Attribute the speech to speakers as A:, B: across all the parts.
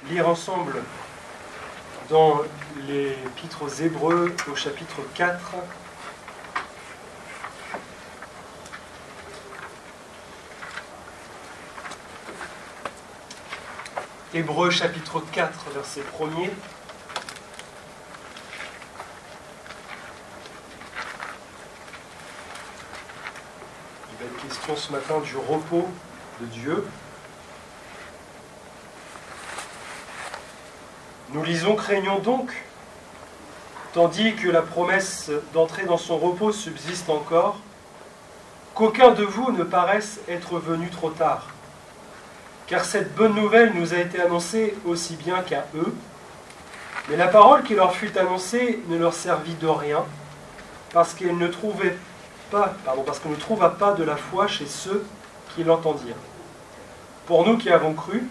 A: lire ensemble dans l'Épître aux Hébreux au chapitre 4. Hébreux chapitre 4, verset 1er. Il va être question ce matin du repos de Dieu. Nous lisons, craignons donc, tandis que la promesse d'entrer dans son repos subsiste encore, qu'aucun de vous ne paraisse être venu trop tard. Car cette bonne nouvelle nous a été annoncée aussi bien qu'à eux, mais la parole qui leur fut annoncée ne leur servit de rien, parce qu'elle ne trouva pas de la foi chez ceux qui l'entendirent. Pour nous qui avons cru,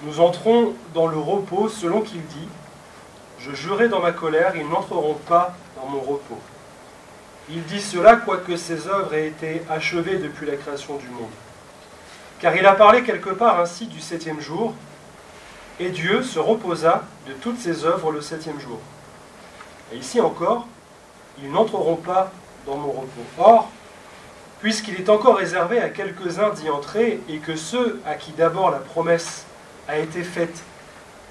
A: nous entrons dans le repos selon qu'il dit « Je jurai dans ma colère, ils n'entreront pas dans mon repos. » Il dit cela quoique ses œuvres aient été achevées depuis la création du monde. Car il a parlé quelque part ainsi du 7e jour, et Dieu se reposa de toutes ses œuvres le 7e jour. Et ici encore, ils n'entreront pas dans mon repos. Or, puisqu'il est encore réservé à quelques-uns d'y entrer, et que ceux à qui d'abord la promesse a été faite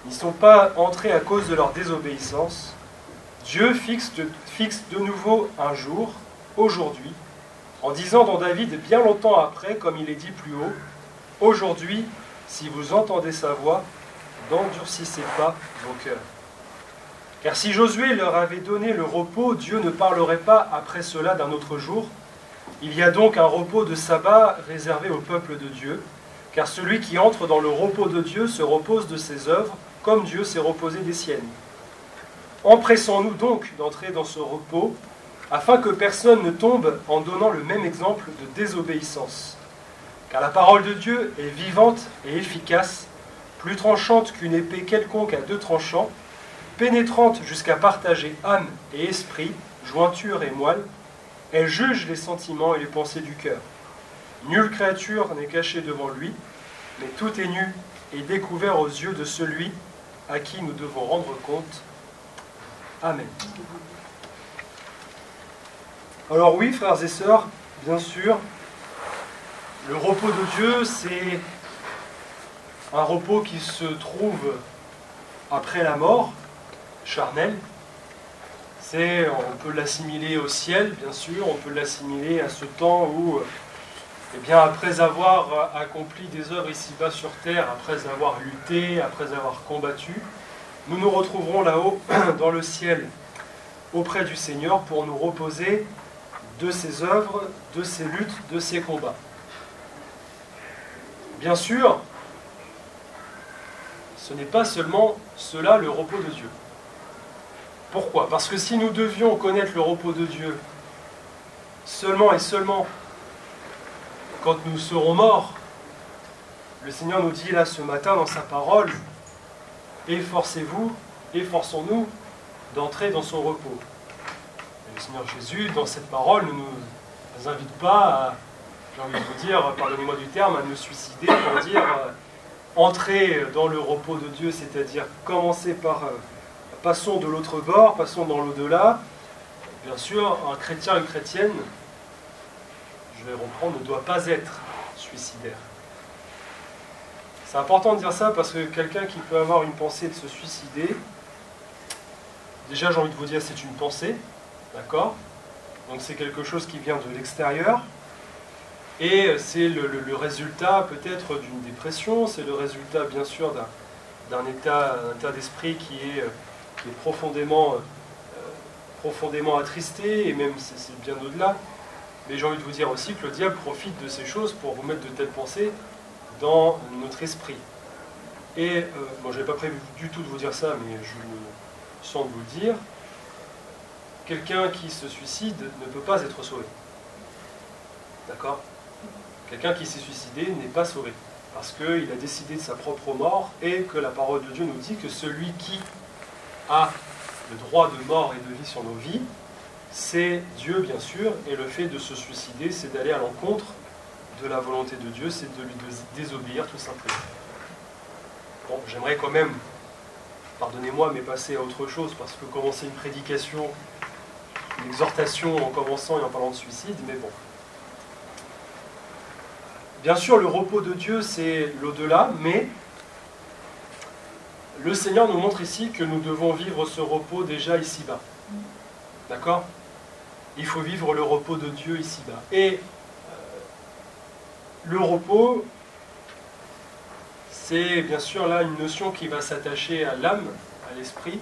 A: n'y sont pas entrés à cause de leur désobéissance, Dieu fixe de nouveau un jour, aujourd'hui, en disant dans David bien longtemps après, comme il est dit plus haut, « Aujourd'hui, si vous entendez sa voix, n'endurcissez pas vos cœurs. » Car si Josué leur avait donné le repos, Dieu ne parlerait pas après cela d'un autre jour. Il y a donc un repos de sabbat réservé au peuple de Dieu, car celui qui entre dans le repos de Dieu se repose de ses œuvres, comme Dieu s'est reposé des siennes. Empressons-nous donc d'entrer dans ce repos, afin que personne ne tombe en donnant le même exemple de désobéissance. Car la parole de Dieu est vivante et efficace, plus tranchante qu'une épée quelconque à 2 tranchants, pénétrante jusqu'à partager âme et esprit, jointure et moelle. Elle juge les sentiments et les pensées du cœur. Nulle créature n'est cachée devant lui, mais tout est nu et découvert aux yeux de celui à qui nous devons rendre compte. Amen. Alors oui, frères et sœurs, bien sûr, le repos de Dieu, c'est un repos qui se trouve après la mort charnelle. On peut l'assimiler au ciel, bien sûr, on peut l'assimiler à ce temps où, après avoir accompli des œuvres ici-bas sur terre, après avoir lutté, après avoir combattu, nous nous retrouverons là-haut, dans le ciel, auprès du Seigneur, pour nous reposer de ses œuvres, de ses luttes, de ses combats. Bien sûr, ce n'est pas seulement cela le repos de Dieu. Pourquoi? Parce que si nous devions connaître le repos de Dieu seulement et seulement quand nous serons morts, le Seigneur nous dit là ce matin dans sa parole, efforcez-vous, efforçons-nous d'entrer dans son repos. Et le Seigneur Jésus, dans cette parole, ne nous invite pas à, j'ai envie de vous dire, pardonnez-moi du terme, à nous suicider pour dire entrer dans le repos de Dieu, c'est-à-dire commencer par passons de l'autre bord, passons dans l'au-delà. Bien sûr, un chrétien, une chrétienne, je vais reprendre, ne doit pas être suicidaire. C'est important de dire ça parce que quelqu'un qui peut avoir une pensée de se suicider, déjà j'ai envie de vous dire c'est une pensée, d'accord? Donc c'est quelque chose qui vient de l'extérieur, et c'est le résultat peut-être d'une dépression, c'est le résultat bien sûr d'un état d'esprit qui est profondément attristé, et même c'est bien au-delà. Mais j'ai envie de vous dire aussi que le diable profite de ces choses pour vous mettre de telles pensées dans notre esprit. Et, je n'avais pas prévu du tout de vous dire ça, mais je me sens de vous le dire, quelqu'un qui se suicide ne peut pas être sauvé. D'accord? Quelqu'un qui s'est suicidé n'est pas sauvé, parce qu'il a décidé de sa propre mort, et que la parole de Dieu nous dit que celui qui a le droit de mort et de vie sur nos vies, c'est Dieu, bien sûr, et le fait de se suicider, c'est d'aller à l'encontre de la volonté de Dieu, c'est de lui désobéir tout simplement. Bon, j'aimerais quand même, pardonnez-moi, mais passer à autre chose, parce que commencer une prédication, une exhortation en commençant et en parlant de suicide, mais bon. Bien sûr, le repos de Dieu, c'est l'au-delà, mais le Seigneur nous montre ici que nous devons vivre ce repos déjà ici-bas. D'accord? Il faut vivre le repos de Dieu ici-bas. Et le repos, c'est bien sûr là une notion qui va s'attacher à l'âme, à l'esprit.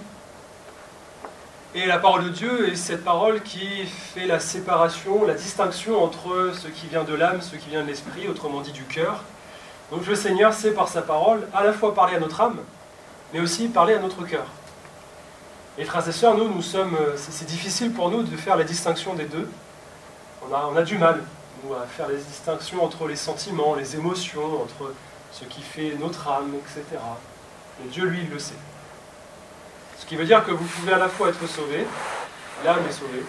A: Et la parole de Dieu est cette parole qui fait la séparation, la distinction entre ce qui vient de l'âme, ce qui vient de l'esprit, autrement dit du cœur. Donc le Seigneur sait par sa parole à la fois parler à notre âme, mais aussi parler à notre cœur. Et frères et sœurs, nous sommes, c'est difficile pour nous de faire la distinction des deux. On a du mal, nous, à faire la distinction entre les sentiments, les émotions, entre ce qui fait notre âme, etc. Et Dieu, lui, il le sait. Ce qui veut dire que vous pouvez à la fois être sauvé, l'âme est sauvée,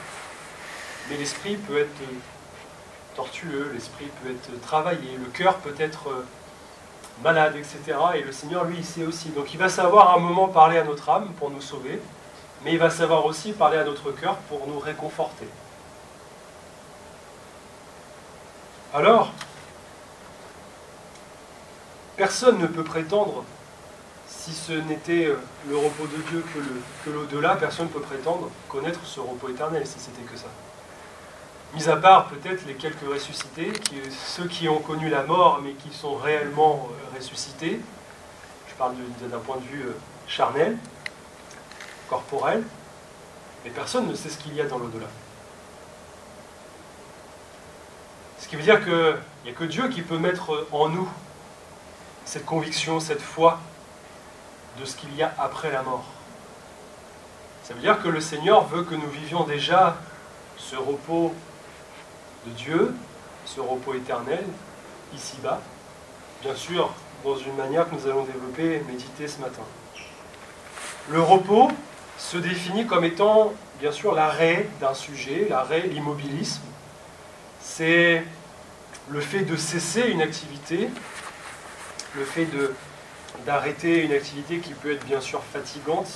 A: mais l'esprit peut être tortueux, l'esprit peut être travaillé, le cœur peut être malade, etc. Et le Seigneur, lui, il sait aussi. Donc il va savoir à un moment parler à notre âme pour nous sauver, mais il va savoir aussi parler à notre cœur pour nous réconforter. Alors, personne ne peut prétendre, si ce n'était le repos de Dieu que l'au-delà, personne ne peut prétendre connaître ce repos éternel, si c'était que ça. Mis à part peut-être les quelques ressuscités, ceux qui ont connu la mort, mais qui sont réellement ressuscités. Je parle d'un point de vue charnel, corporel, mais personne ne sait ce qu'il y a dans l'au-delà. Ce qui veut dire qu'il n'y a que Dieu qui peut mettre en nous cette conviction, cette foi de ce qu'il y a après la mort. Ça veut dire que le Seigneur veut que nous vivions déjà ce repos de Dieu, ce repos éternel, ici-bas, bien sûr, dans une manière que nous allons développer et méditer ce matin. Le repos se définit comme étant, bien sûr, l'arrêt d'un sujet, l'arrêt, l'immobilisme. C'est le fait de cesser une activité, le fait d'arrêter une activité qui peut être bien sûr fatigante,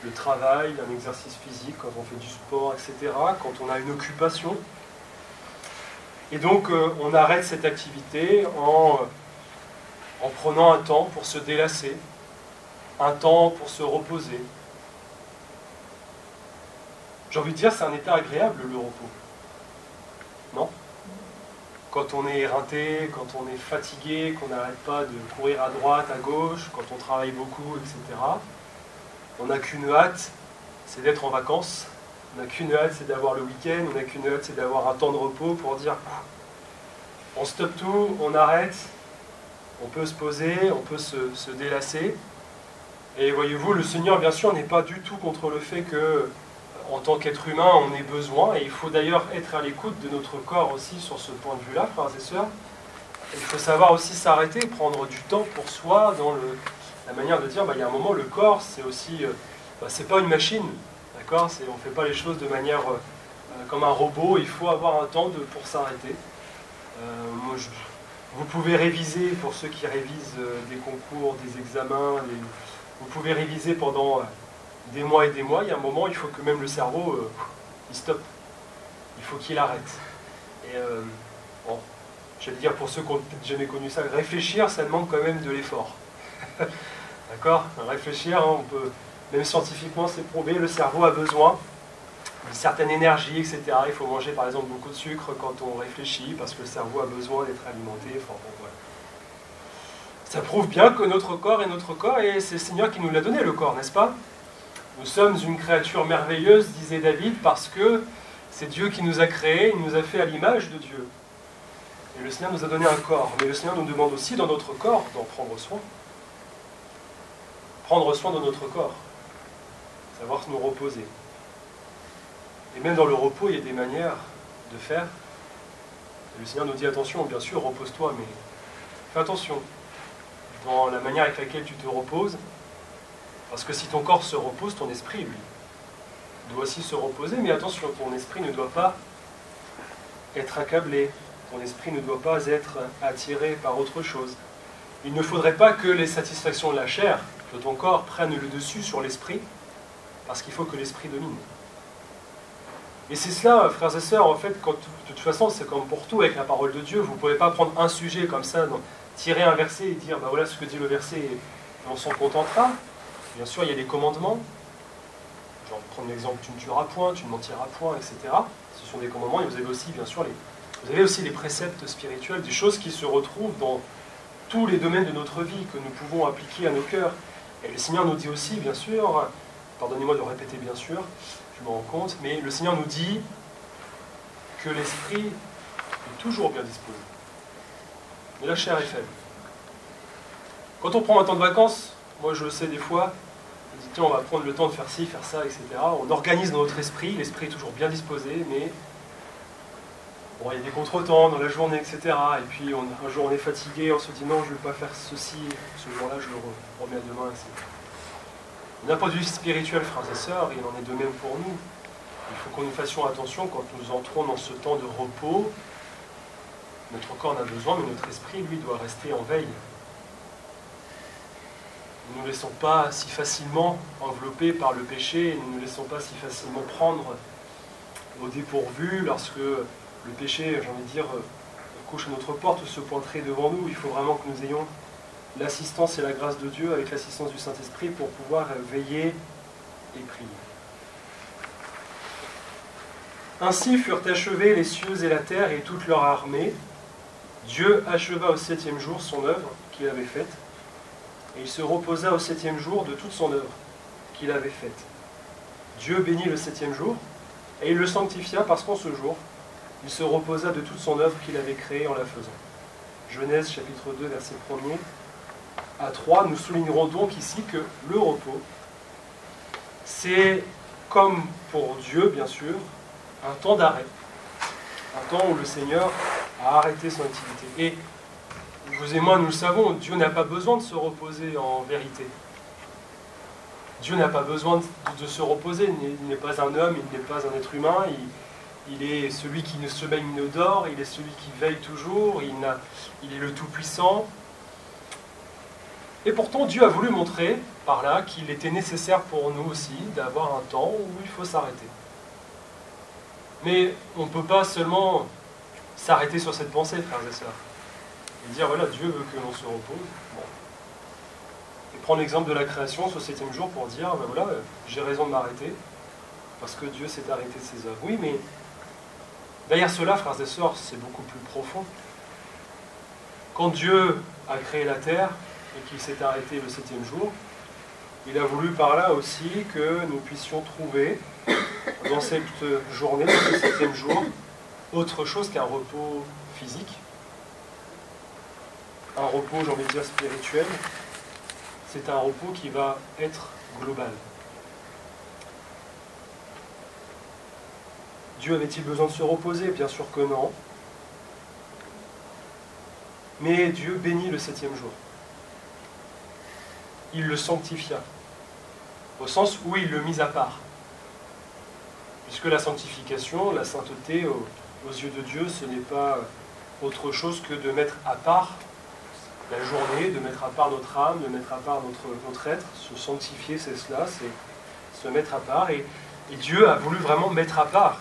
A: le travail, un exercice physique, quand on fait du sport, etc., quand on a une occupation. Et donc, on arrête cette activité en prenant un temps pour se délasser, un temps pour se reposer. J'ai envie de dire, c'est un état agréable, le repos. Non? Quand on est éreinté, quand on est fatigué, qu'on n'arrête pas de courir à droite, à gauche, quand on travaille beaucoup, etc., on n'a qu'une hâte, c'est d'être en vacances. On n'a qu'une hâte, c'est d'avoir le week-end. On n'a qu'une hâte, c'est d'avoir un temps de repos pour dire on stoppe tout, on arrête, on peut se poser, on peut se délasser. Et voyez-vous, le Seigneur, bien sûr, n'est pas du tout contre le fait que, en tant qu'être humain, on ait besoin. Et il faut d'ailleurs être à l'écoute de notre corps aussi sur ce point de vue-là, frères et sœurs. Il faut savoir aussi s'arrêter, prendre du temps pour soi dans la manière de dire, il y a un moment, le corps, c'est aussi, c'est pas une machine. On ne fait pas les choses de manière comme un robot, il faut avoir un temps pour s'arrêter. Vous pouvez réviser, pour ceux qui révisent des concours, des examens, vous pouvez réviser pendant des mois et des mois. Il y a un moment, il faut que même le cerveau, il stoppe. Il faut qu'il arrête. Et bon, je vais dire, pour ceux qui n'ont peut-être jamais connu ça, réfléchir, ça demande quand même de l'effort. D'accord? Réfléchir, on peut... Même scientifiquement, c'est prouvé, le cerveau a besoin d'une certaine énergie, etc. Il faut manger par exemple beaucoup de sucre quand on réfléchit, parce que le cerveau a besoin d'être alimenté. Enfin, bon, voilà. Ça prouve bien que notre corps est notre corps, et c'est le Seigneur qui nous l'a donné, le corps, n'est-ce pas? Nous sommes une créature merveilleuse, disait David, parce que c'est Dieu qui nous a créés, il nous a fait à l'image de Dieu. Et le Seigneur nous a donné un corps, mais le Seigneur nous demande aussi dans notre corps d'en prendre soin. Prendre soin de notre corps. Savoir nous reposer. Et même dans le repos, il y a des manières de faire. Et le Seigneur nous dit attention, bien sûr, repose-toi, mais fais attention dans la manière avec laquelle tu te reposes, parce que si ton corps se repose, ton esprit, lui, doit aussi se reposer, mais attention, ton esprit ne doit pas être accablé, ton esprit ne doit pas être attiré par autre chose. Il ne faudrait pas que les satisfactions de la chair, de ton corps, prennent le dessus sur l'esprit, parce qu'il faut que l'esprit domine. Et c'est cela, frères et sœurs, en fait, quand, de toute façon, c'est comme pour tout avec la parole de Dieu, vous ne pouvez pas prendre un sujet comme ça, tirer un verset et dire, ben voilà ce que dit le verset, et on s'en contentera. Bien sûr, il y a des commandements, genre prendre l'exemple, tu ne tueras point, tu ne mentiras point, etc. Ce sont des commandements, et vous avez aussi, bien sûr, les préceptes spirituels, des choses qui se retrouvent dans tous les domaines de notre vie, que nous pouvons appliquer à nos cœurs. Et le Seigneur nous dit aussi, bien sûr, pardonnez-moi de répéter bien sûr, je me rends compte, mais le Seigneur nous dit que l'esprit est toujours bien disposé. Mais la chair est faible. Quand on prend un temps de vacances, moi je le sais des fois, on dit tiens on va prendre le temps de faire ci, faire ça, etc. On organise dans notre esprit, l'esprit est toujours bien disposé, mais bon, il y a des contretemps dans la journée, etc. Et puis un jour on est fatigué, on se dit non je ne vais pas faire ceci, ce jour-là je le remets à demain, etc. D'un point de vue spirituel, frères et sœurs, il en est de même pour nous. Il faut que nous fassions attention quand nous entrons dans ce temps de repos. Notre corps en a besoin, mais notre esprit, lui, doit rester en veille. Nous ne nous laissons pas si facilement envelopper par le péché, nous ne nous laissons pas si facilement prendre au dépourvu lorsque le péché, j'ai envie de dire, couche à notre porte ou se pointerait devant nous. Il faut vraiment que nous ayons l'assistance et la grâce de Dieu avec l'assistance du Saint-Esprit pour pouvoir veiller et prier. Ainsi furent achevés les cieux et la terre et toute leur armée. Dieu acheva au 7e jour son œuvre qu'il avait faite, et il se reposa au 7e jour de toute son œuvre qu'il avait faite. Dieu bénit le 7e jour, et il le sanctifia parce qu'en ce jour, il se reposa de toute son œuvre qu'il avait créée en la faisant. Genèse chapitre 2, verset 1er à 3, nous soulignerons donc ici que le repos, c'est comme pour Dieu, bien sûr, un temps d'arrêt, un temps où le Seigneur a arrêté son activité. Et vous et moi, nous le savons, Dieu n'a pas besoin de se reposer en vérité. Dieu n'a pas besoin de se reposer, il n'est pas un homme, il n'est pas un être humain, il est celui qui ne sommeille ni ne dort, il est celui qui veille toujours, il est le Tout-Puissant. Et pourtant, Dieu a voulu montrer par là qu'il était nécessaire pour nous aussi d'avoir un temps où il faut s'arrêter. Mais on ne peut pas seulement s'arrêter sur cette pensée, frères et sœurs, et dire voilà, Dieu veut que l'on se repose. Bon. Et prendre l'exemple de la création ce 7e jour pour dire ben voilà, j'ai raison de m'arrêter, parce que Dieu s'est arrêté de ses œuvres. Oui, mais derrière cela, frères et sœurs, c'est beaucoup plus profond. Quand Dieu a créé la terre, et qu'il s'est arrêté le 7e jour, il a voulu par là aussi que nous puissions trouver dans cette journée, dans ce 7e jour, autre chose qu'un repos physique, un repos, j'ai envie de dire, spirituel. C'est un repos qui va être global. Dieu avait-il besoin de se reposer? Bien sûr que non. Mais Dieu bénit le 7e jour. Il le sanctifia, au sens où il le mit à part. Puisque la sanctification, la sainteté, aux yeux de Dieu, ce n'est pas autre chose que de mettre à part la journée, de mettre à part notre âme, de mettre à part notre être. Se sanctifier, c'est cela, c'est se mettre à part. Et Dieu a voulu vraiment mettre à part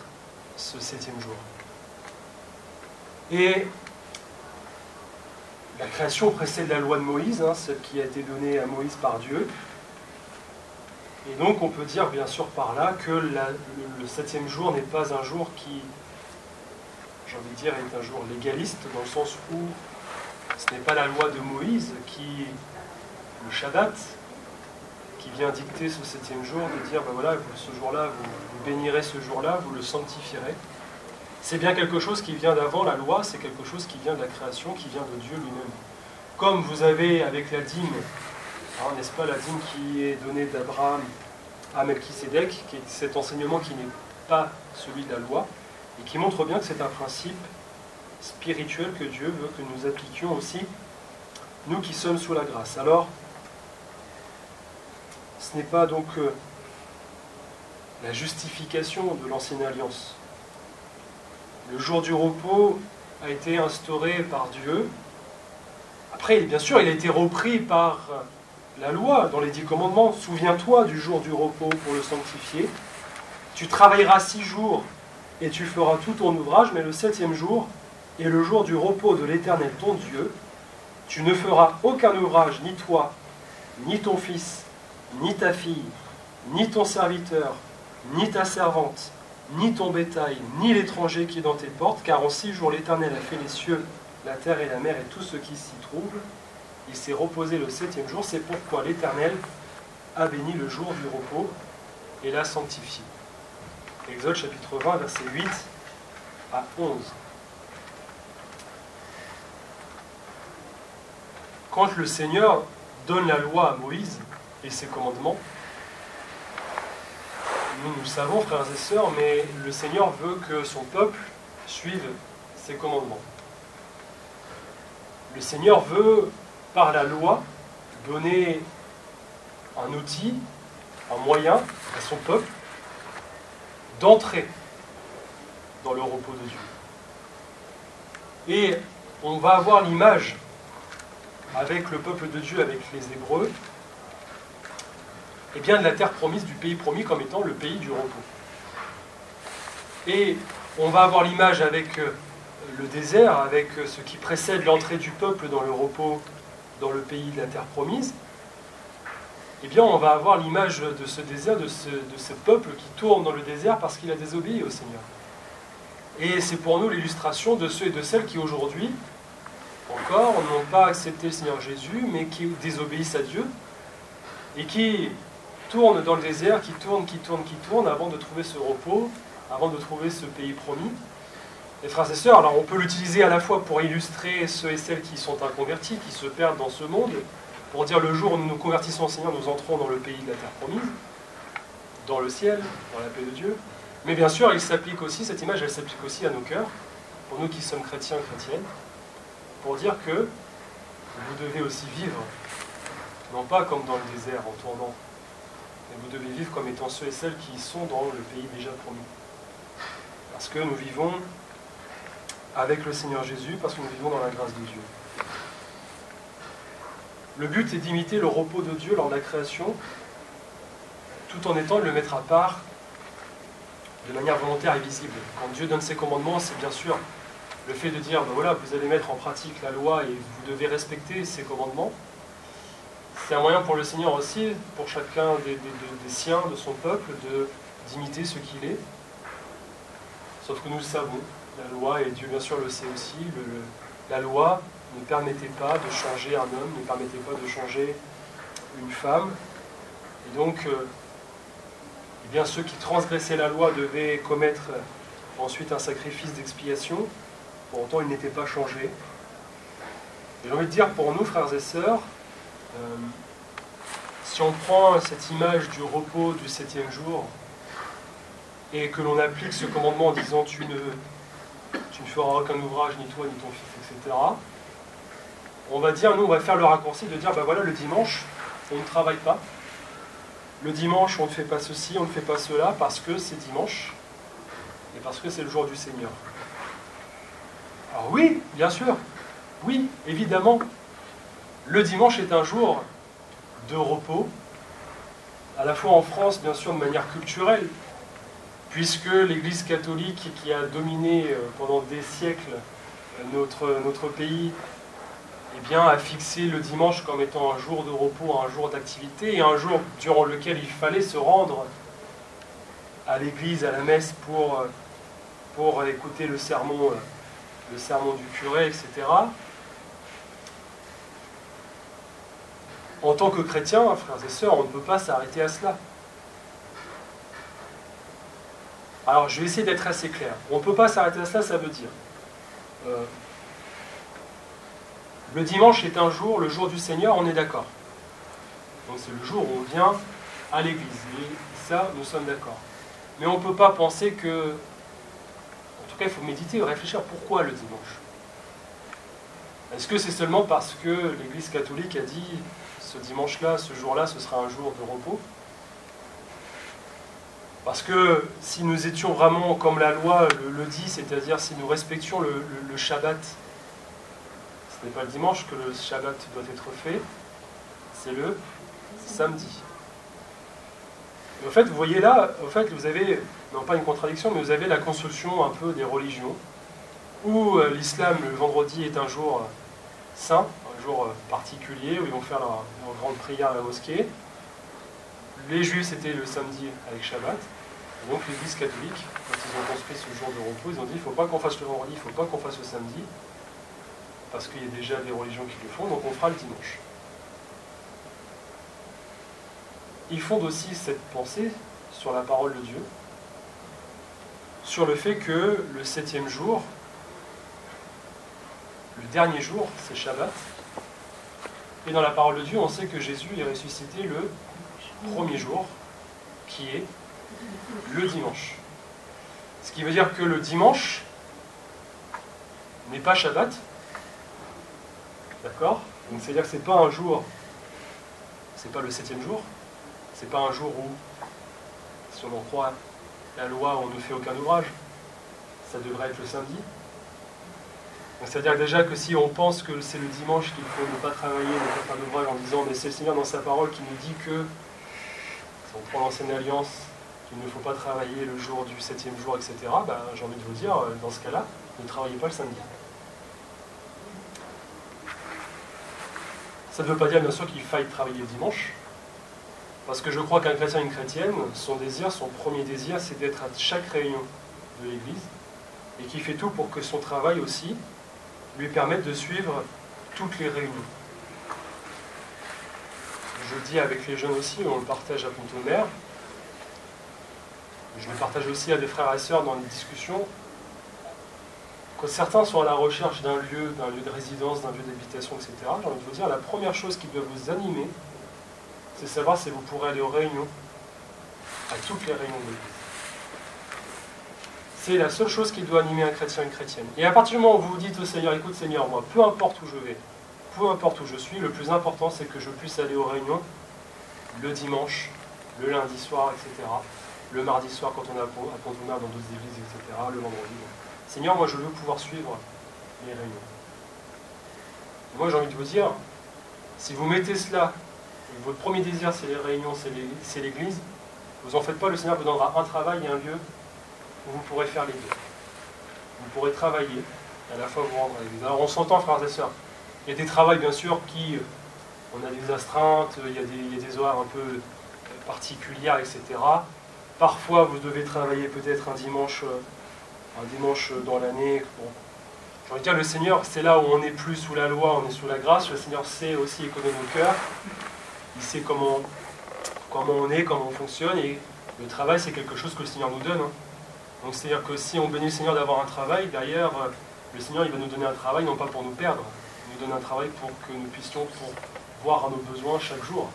A: ce 7e jour. Et la création précède la loi de Moïse, celle qui a été donnée à Moïse par Dieu. Et donc on peut dire bien sûr par là que le 7e jour n'est pas un jour qui, j'ai envie de dire, est un jour légaliste, dans le sens où ce n'est pas la loi de Moïse qui, le Shabbat, qui vient dicter ce 7e jour, de dire ben voilà, ce jour-là, vous bénirez ce jour-là, vous le sanctifierez. C'est bien quelque chose qui vient d'avant la loi, c'est quelque chose qui vient de la création, qui vient de Dieu lui-même. Comme vous avez avec la dîme, n'est-ce pas, la dîme qui est donnée d'Abraham à Melchisédek, qui est cet enseignement qui n'est pas celui de la loi, et qui montre bien que c'est un principe spirituel que Dieu veut que nous appliquions aussi, nous qui sommes sous la grâce. Alors, ce n'est pas donc la justification de l'ancienne alliance. Le jour du repos a été instauré par Dieu Après, bien sûr, il a été repris par la loi dans les 10 commandements. Souviens-toi du jour du repos pour le sanctifier. Tu travailleras 6 jours et tu feras tout ton ouvrage, mais le 7e jour est le jour du repos de l'Éternel ton Dieu. Tu ne feras aucun ouvrage, ni toi, ni ton fils, ni ta fille, ni ton serviteur, ni ta servante, ni ton bétail, ni l'étranger qui est dans tes portes, car en 6 jours l'Éternel a fait les cieux, la terre et la mer et tout ce qui s'y trouve. Il s'est reposé le 7e jour, c'est pourquoi l'Éternel a béni le jour du repos et l'a sanctifié. Exode chapitre 20, versets 8 à 11. Quand le Seigneur donne la loi à Moïse et ses commandements, nous le savons, frères et sœurs, mais le Seigneur veut que son peuple suive ses commandements. Le Seigneur veut, par la loi, donner un outil, un moyen à son peuple d'entrer dans le repos de Dieu. Et on va avoir l'image avec le peuple de Dieu, avec les Hébreux, et bien de la terre promise, du pays promis comme étant le pays du repos. Et on va avoir l'image avec le désert, avec ce qui précède l'entrée du peuple dans le repos, dans le pays de la terre promise. Eh bien, on va avoir l'image de ce désert, de ce peuple qui tourne dans le désert parce qu'il a désobéi au Seigneur. Et c'est pour nous l'illustration de ceux et de celles qui aujourd'hui, encore, n'ont pas accepté le Seigneur Jésus, mais qui désobéissent à Dieu, et qui tournent dans le désert, qui tournent, avant de trouver ce repos, avant de trouver ce pays promis. Et frères et sœurs, alors on peut l'utiliser à la fois pour illustrer ceux et celles qui sont inconvertis, qui se perdent dans ce monde, pour dire le jour où nous nous convertissons au Seigneur, nous entrons dans le pays de la terre promise, dans le ciel, dans la paix de Dieu. Mais bien sûr, il s'applique aussi, cette image, elle s'applique aussi à nos cœurs, pour nous qui sommes chrétiens et chrétiennes, pour dire que vous devez aussi vivre, non pas comme dans le désert en tournant, mais vous devez vivre comme étant ceux et celles qui sont dans le pays déjà promis. Parce que nous vivons avec le Seigneur Jésus, parce que nous vivons dans la grâce de Dieu. Le but est d'imiter le repos de Dieu lors de la création, tout en étant de le mettre à part de manière volontaire et visible. Quand Dieu donne ses commandements, c'est bien sûr le fait de dire, ben voilà, vous allez mettre en pratique la loi et vous devez respecter ses commandements. C'est un moyen pour le Seigneur aussi, pour chacun des siens, de son peuple, d'imiter ce qu'il est. Sauf que nous le savons, la loi, et Dieu bien sûr le sait aussi, la loi ne permettait pas de changer un homme, ne permettait pas de changer une femme. Et donc, eh bien, ceux qui transgressaient la loi devaient commettre ensuite un sacrifice d'expiation. Pour autant, ils n'étaient pas changés. Et j'ai envie de dire pour nous, frères et sœurs, si on prend cette image du repos du 7e jour et que l'on applique ce commandement en disant tu ne feras aucun ouvrage, ni toi, ni ton fils, etc., on va dire, nous, on va faire le raccourci de dire, ben voilà, le dimanche, on ne travaille pas. Le dimanche, on ne fait pas ceci, on ne fait pas cela, parce que c'est dimanche, et parce que c'est le jour du Seigneur. Alors oui, bien sûr, oui, évidemment, le dimanche est un jour de repos, à la fois en France, bien sûr, de manière culturelle, puisque l'Église catholique qui a dominé pendant des siècles notre pays, eh bien, a fixé le dimanche comme étant un jour de repos, un jour d'activité, et un jour durant lequel il fallait se rendre à l'église, à la messe, pour écouter le sermon du curé, etc. En tant que chrétien, frères et sœurs, on ne peut pas s'arrêter à cela. Alors, je vais essayer d'être assez clair. On ne peut pas s'arrêter à cela, ça veut dire... le dimanche est un jour, le jour du Seigneur, on est d'accord. Donc c'est le jour où on vient à l'église. Et ça, nous sommes d'accord. Mais on ne peut pas penser que... En tout cas, il faut méditer et réfléchir pourquoi le dimanche. Est-ce que c'est seulement parce que l'Église catholique a dit ce dimanche-là, ce jour-là, ce sera un jour de repos? Parce que si nous étions vraiment comme la loi le dit, c'est-à-dire si nous respections le Shabbat, Ce n'est pas le dimanche que le Shabbat doit être fait, c'est le samedi. Et en fait, vous voyez là, en fait, vous avez, non pas une contradiction, mais vous avez la construction un peu des religions, où l'islam, le vendredi, est un jour saint, un jour particulier, où ils vont faire leur grande prière à la mosquée. Les juifs, c'était le samedi avec Shabbat. Et donc l'Église catholique, quand ils ont construit ce jour de repos, ils ont dit il ne faut pas qu'on fasse le vendredi, il ne faut pas qu'on fasse le samedi, parce qu'il y a déjà des religions qui le font, donc on fera le dimanche. Ils fondent aussi cette pensée sur la parole de Dieu, sur le fait que le 7e jour, le dernier jour, c'est Shabbat. Et dans la parole de Dieu, on sait que Jésus est ressuscité le premier jour, qui est le dimanche. Ce qui veut dire que le dimanche n'est pas Shabbat. D'accord? Donc c'est-à-dire que c'est pas un jour, c'est pas le 7e jour, c'est pas un jour où, si on en croit la loi, on ne fait aucun ouvrage. Ça devrait être le samedi. C'est-à-dire déjà que si on pense que c'est le dimanche qu'il faut ne pas travailler, ne pas faire d'ouvrage en disant mais c'est le Seigneur dans sa parole qui nous dit que, si on prend l'ancienne alliance, qu'il ne faut pas travailler le jour du 7e jour, etc., ben, j'ai envie de vous dire, dans ce cas-là, ne travaillez pas le samedi. Ça ne veut pas dire bien sûr qu'il faille travailler le dimanche, parce que je crois qu'un chrétien et une chrétienne, son désir, son premier désir, c'est d'être à chaque réunion de l'Église, et qui fait tout pour que son travail aussi lui permette de suivre toutes les réunions. Je le dis avec les jeunes aussi, on le partage à Pont-au-Mer. Je le partage aussi à des frères et sœurs dans les discussions. Quand certains sont à la recherche d'un lieu de résidence, d'un lieu d'habitation, etc., j'ai envie de vous dire, la première chose qui doit vous animer, c'est savoir si vous pourrez aller aux réunions, à toutes les réunions de l'Église. C'est la seule chose qui doit animer un chrétien et une chrétienne. Et à partir du moment où vous vous dites au Seigneur, écoute Seigneur, moi, peu importe où je vais, peu importe où je suis, le plus important c'est que je puisse aller aux réunions le dimanche, le lundi soir, etc., le mardi soir quand on est à Pont-au-Mer dans d'autres églises, etc., le vendredi. Seigneur, moi je veux pouvoir suivre les réunions. Et moi j'ai envie de vous dire, si vous mettez cela, et que votre premier désir c'est les réunions, c'est l'église, vous en faites pas, le Seigneur vous donnera un travail et un lieu où vous pourrez faire les deux. Vous pourrez travailler et à la fois vous rendre à l'église. Alors on s'entend, frères et sœurs. Il y a des travails, bien sûr, qui... On a des astreintes, il y a des horaires un peu particulières, etc. Parfois, vous devez travailler peut-être un dimanche dans l'année. Bon. J'ai envie de dire, le Seigneur, c'est là où on n'est plus sous la loi, on est sous la grâce. Le Seigneur sait aussi écouter nos cœurs. Il sait comment on est, comment on fonctionne. Et le travail, c'est quelque chose que le Seigneur nous donne. Hein. Donc c'est-à-dire que si on bénit le Seigneur d'avoir un travail, derrière, le Seigneur il va nous donner un travail, non pas pour nous perdre, il nous donne un travail pour que nous puissions voir à nos besoins chaque jour.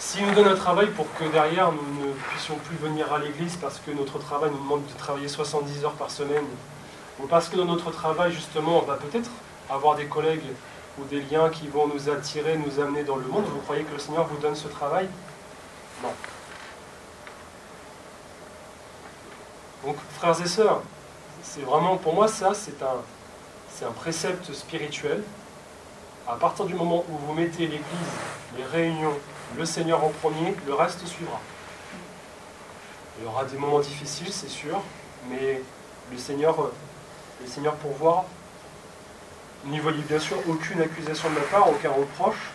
A: S'il nous donne un travail pour que derrière nous ne puissions plus venir à l'église parce que notre travail nous demande de travailler 70 heures par semaine, ou parce que dans notre travail justement on va peut-être avoir des collègues ou des liens qui vont nous attirer, nous amener dans le monde, vous croyez que le Seigneur vous donne ce travail? Non. Donc, frères et sœurs, c'est vraiment, pour moi, ça, c'est un précepte spirituel. À partir du moment où vous mettez l'Église, les réunions, le Seigneur en premier, le reste suivra. Il y aura des moments difficiles, c'est sûr, mais le Seigneur pourvoira. N'y voyez bien sûr aucune accusation de ma part, aucun reproche.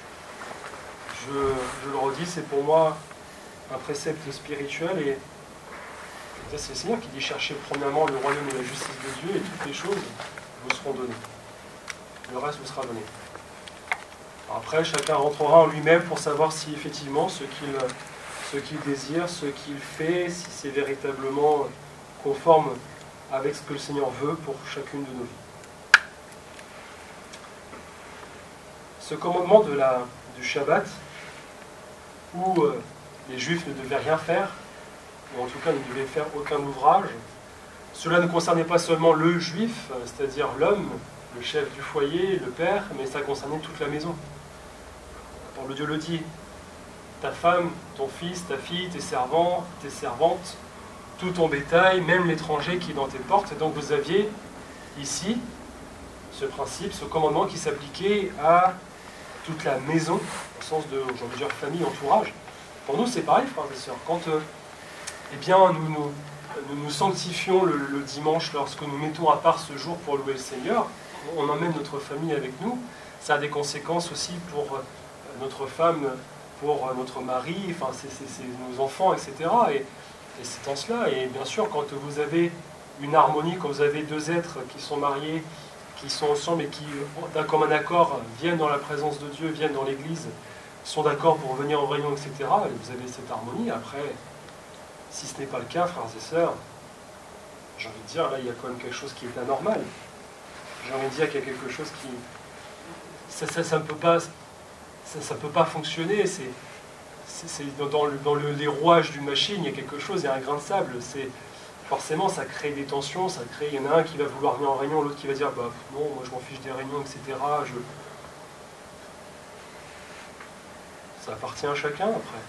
A: Je le redis, c'est pour moi un précepte spirituel et c'est le Seigneur qui dit cherchez premièrement le royaume et la justice de Dieu et toutes les choses vous seront données. Le reste vous sera donné. Après, chacun rentrera en lui-même pour savoir si effectivement ce qu'il désire, ce qu'il fait, si c'est véritablement conforme avec ce que le Seigneur veut pour chacune de nos vies. Ce commandement du Shabbat, où les Juifs ne devaient rien faire, ou en tout cas ne devaient faire aucun ouvrage, cela ne concernait pas seulement le Juif, c'est-à-dire l'homme, le chef du foyer, le père, mais ça concernait toute la maison. La parole de Dieu le dit, ta femme, ton fils, ta fille, tes servants, tes servantes, tout ton bétail, même l'étranger qui est dans tes portes. Et donc vous aviez ici ce principe, ce commandement qui s'appliquait à toute la maison, au sens de, j'ai envie de dire, famille, entourage. Pour nous, c'est pareil, frères et sœurs. Quand eh bien, nous sanctifions le dimanche lorsque nous mettons à part ce jour pour louer le Seigneur, on emmène notre famille avec nous. Ça a des conséquences aussi pour notre femme, pour notre mari, enfin, c'est nos enfants, etc. Et c'est en cela. Et bien sûr, quand vous avez une harmonie, quand vous avez deux êtres qui sont mariés, qui sont ensemble et qui, d'un commun accord, viennent dans la présence de Dieu, viennent dans l'Église, sont d'accord pour venir en réunion, etc. Et vous avez cette harmonie. Après, si ce n'est pas le cas, frères et sœurs, j'ai envie de dire, là, il y a quand même quelque chose qui est anormal. J'ai envie de dire qu'il y a quelque chose qui... Ça ne peut pas... Ça peut pas fonctionner. C'est dans les rouages d'une machine, il y a quelque chose, il y a un grain de sable. Forcément, ça crée des tensions, ça crée... Il y en a un qui va vouloir venir en réunion, l'autre qui va dire bah, non, moi je m'en fiche des réunions, etc. Ça appartient à chacun après.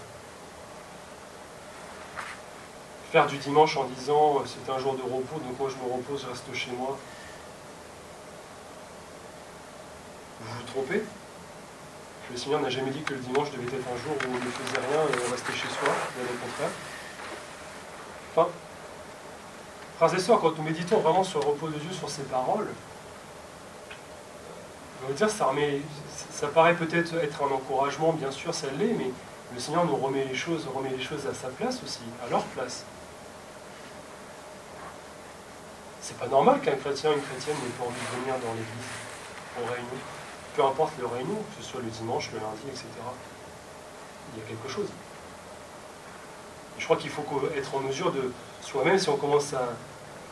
A: Faire du dimanche en disant c'est un jour de repos, donc moi je me repose, je reste chez moi. Vous vous trompez. Le Seigneur n'a jamais dit que le dimanche devait être un jour où on ne faisait rien et on restait chez soi, bien au contraire. Enfin, frères et sœurs, quand nous méditons vraiment sur le repos de Dieu, sur ses paroles, je veux dire, ça paraît peut-être être un encouragement, bien sûr, ça l'est, mais le Seigneur nous remet les choses à sa place aussi, à leur place. C'est pas normal qu'un chrétien, une chrétienne n'ait pas envie de venir dans l'église, en réunion. Peu importe les réunions, que ce soit le dimanche, le lundi, etc. Il y a quelque chose. Et je crois qu'il faut être en mesure de soi-même, si on commence à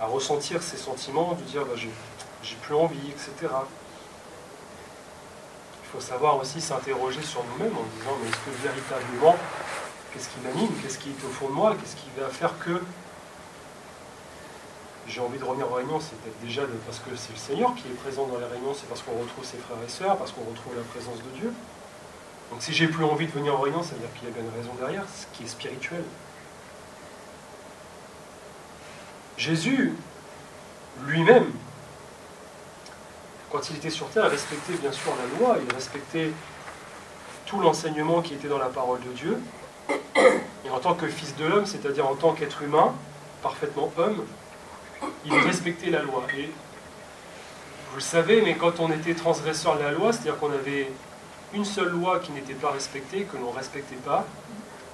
A: ressentir ces sentiments, de dire bah, j'ai plus envie, etc. Il faut savoir aussi s'interroger sur nous-mêmes en disant mais est-ce que véritablement, qu'est-ce qui m'anime, qu'est-ce qui est au fond de moi, qu'est-ce qui va faire que j'ai envie de revenir aux réunions, c'est peut-être déjà parce que c'est le Seigneur qui est présent dans les réunions, c'est parce qu'on retrouve ses frères et sœurs, parce qu'on retrouve la présence de Dieu. Donc si j'ai plus envie de venir aux réunions, ça veut dire qu'il y a bien une raison derrière, ce qui est spirituel. Jésus, lui-même, quand il était sur terre, respectait bien sûr la loi, il respectait tout l'enseignement qui était dans la parole de Dieu. Et en tant que fils de l'homme, c'est-à-dire en tant qu'être humain, parfaitement homme, il respectait la loi. Et vous le savez, mais quand on était transgresseur de la loi, c'est-à-dire qu'on avait une seule loi qui n'était pas respectée, que l'on ne respectait pas,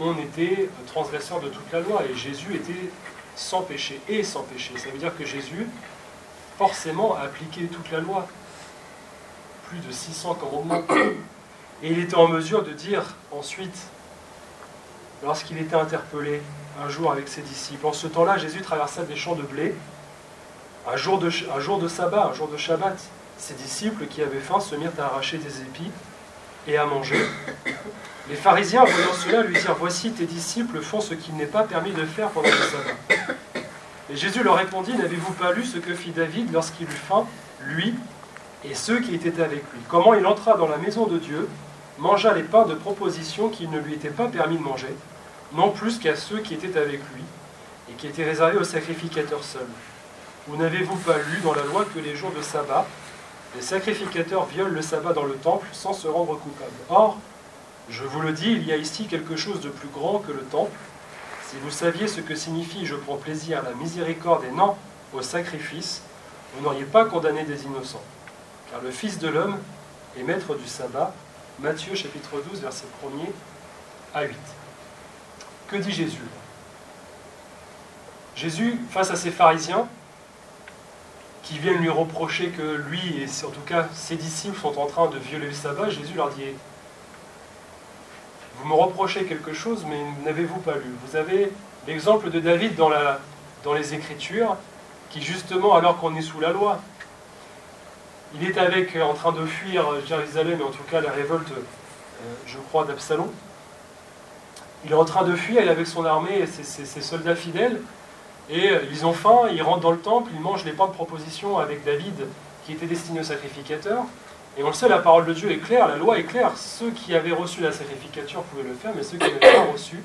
A: on était transgresseur de toute la loi. Et Jésus était sans péché et sans péché. Ça veut dire que Jésus, forcément, a appliqué toute la loi. Plus de 600 commandements. Et il était en mesure de dire ensuite, lorsqu'il était interpellé un jour avec ses disciples, en ce temps-là, Jésus traversa des champs de blé, un jour de sabbat, un jour de Shabbat. Ses disciples qui avaient faim se mirent à arracher des épis et à manger. Les pharisiens, voyant cela, lui dirent « Voici, tes disciples font ce qu'il n'est pas permis de faire pendant le sabbat. » Et Jésus leur répondit « N'avez-vous pas lu ce que fit David lorsqu'il eut faim, lui et ceux qui étaient avec lui? Comment il entra dans la maison de Dieu, mangea les pains de proposition qu'il ne lui était pas permis de manger, non plus qu'à ceux qui étaient avec lui, et qui étaient réservés aux sacrificateurs seuls. Ou n'avez-vous pas lu dans la loi que les jours de sabbat, les sacrificateurs violent le sabbat dans le temple sans se rendre coupables? Or, je vous le dis, il y a ici quelque chose de plus grand que le temple. Si vous saviez ce que signifie « je prends plaisir à la miséricorde et non au sacrifice », vous n'auriez pas condamné des innocents. Car le Fils de l'homme est maître du sabbat. Matthieu chapitre 12, versets 1er à 8. Que dit Jésus? Jésus, face à ces pharisiens, qui viennent lui reprocher que lui, et en tout cas ses disciples, sont en train de violer le sabbat, Jésus leur dit « Vous me reprochez quelque chose, mais n'avez-vous pas lu ?» Vous avez l'exemple de David dans les Écritures, qui justement, alors qu'on est sous la loi, il est en train de fuir Jérusalem, et en tout cas la révolte, je crois, d'Absalom. Il est en train de fuir, il est avec son armée et ses soldats fidèles, et ils ont faim, ils rentrent dans le temple, ils mangent les pains de proposition avec David, qui était destiné aux sacrificateurs. Et on le sait, la parole de Dieu est claire, la loi est claire. Ceux qui avaient reçu la sacrificature pouvaient le faire, mais ceux qui n'avaient pas reçu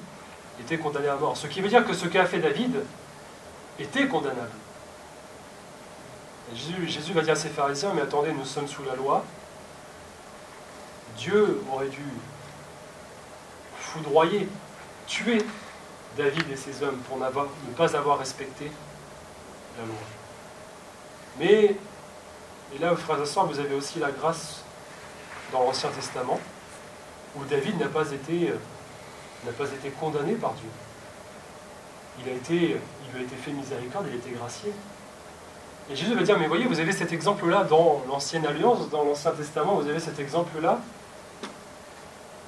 A: étaient condamnés à mort. Ce qui veut dire que ce qu'a fait David était condamnable. Et Jésus va dire à ses pharisiens, mais attendez, nous sommes sous la loi. Dieu aurait dû foudroyer, tuer David et ses hommes pour ne pas avoir respecté la loi. Mais, et là, frères et sœurs, vous avez aussi la grâce dans l'Ancien Testament, où David n'a pas été condamné par Dieu. Il lui a été fait miséricorde, il a été gracié. Et Jésus va dire, mais voyez, vous avez cet exemple-là dans l'Ancienne Alliance, dans l'Ancien Testament, vous avez cet exemple-là.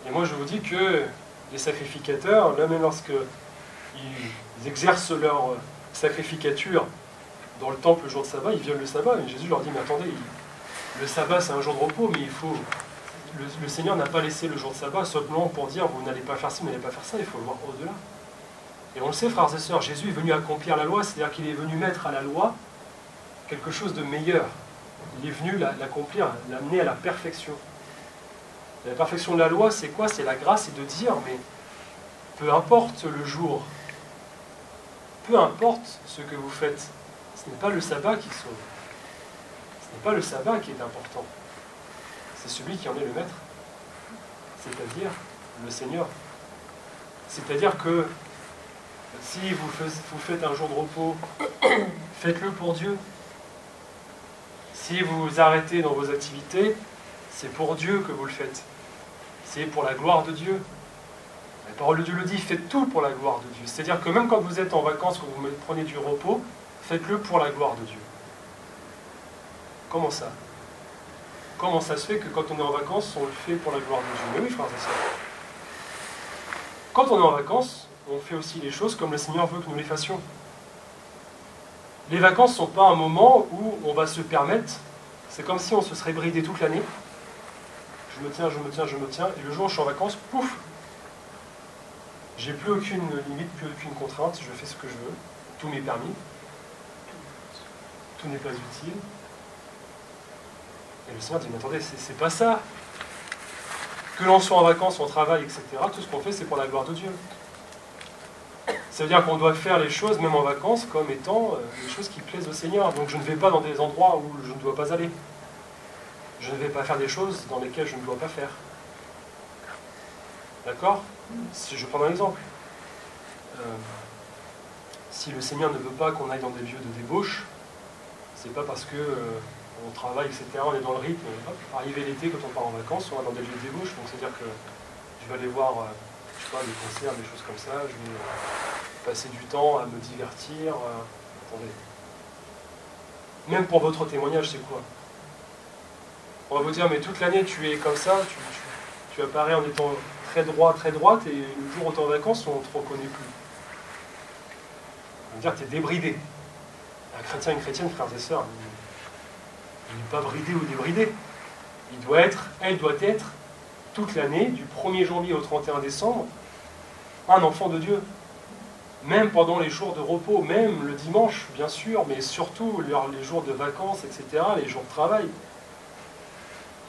A: Et moi, je vous dis que les sacrificateurs, là même lorsqu'ils exercent leur sacrificature dans le temple le jour de sabbat, ils violent le sabbat. Et Jésus leur dit, mais attendez, le sabbat c'est un jour de repos, mais le Seigneur n'a pas laissé le jour de sabbat simplement pour dire, vous n'allez pas faire ci, vous n'allez pas faire ça, il faut le voir au-delà. Et on le sait, frères et sœurs, Jésus est venu accomplir la loi, c'est-à-dire qu'il est venu mettre à la loi quelque chose de meilleur. Il est venu l'accomplir, l'amener à la perfection. La perfection de la loi, c'est quoi? C'est la grâce, c'est de dire, mais peu importe le jour, peu importe ce que vous faites, ce n'est pas le sabbat qui sauve. Ce n'est pas le sabbat qui est important. C'est celui qui en est le maître, c'est-à-dire le Seigneur. C'est-à-dire que si vous faites un jour de repos, faites-le pour Dieu. Si vous vous arrêtez dans vos activités, c'est pour Dieu que vous le faites. C'est pour la gloire de Dieu. La parole de Dieu le dit, faites tout pour la gloire de Dieu. C'est-à-dire que même quand vous êtes en vacances, quand vous prenez du repos, faites-le pour la gloire de Dieu. Comment ça? Comment ça se fait que quand on est en vacances, on le fait pour la gloire de Dieu? Mais oui, frères et sœurs. Quand on est en vacances, on fait aussi les choses comme le Seigneur veut que nous les fassions. Les vacances ne sont pas un moment où on va se permettre, c'est comme si on se serait bridé toute l'année. Je me tiens, et le jour où je suis en vacances, pouf, j'ai plus aucune limite, plus aucune contrainte, je fais ce que je veux, tout m'est permis, tout n'est pas utile. Et le Seigneur dit, mais attendez, c'est pas ça. Que l'on soit en vacances, on travaille, etc., tout ce qu'on fait, c'est pour la gloire de Dieu. Ça veut dire qu'on doit faire les choses, même en vacances, comme étant les choses qui plaisent au Seigneur. Donc je ne vais pas dans des endroits où je ne dois pas aller. Je ne vais pas faire des choses dans lesquelles je ne dois pas faire. D'accord? Si je prends un exemple. Si le Seigneur ne veut pas qu'on aille dans des lieux de débauche, c'est pas parce que on travaille, etc., on est dans le rythme. Hop, arrivé l'été, quand on part en vacances, on va dans des lieux de débauche, donc c'est-à-dire que je vais aller voir, je sais pas, des concerts, des choses comme ça, je vais passer du temps à me divertir. Attendez. Même pour votre témoignage, c'est quoi? On va vous dire, mais toute l'année tu es comme ça, tu apparais en étant très droit, très droite, et le jour où tu es en vacances, on ne te reconnaît plus. On va dire que tu es débridé. Un chrétien, une chrétienne, frères et sœurs, il n'est pas bridé ou débridé. Elle doit être, toute l'année, du 1er janvier au 31 décembre, un enfant de Dieu. Même pendant les jours de repos, même le dimanche, bien sûr, mais surtout les jours de vacances, etc., les jours de travail.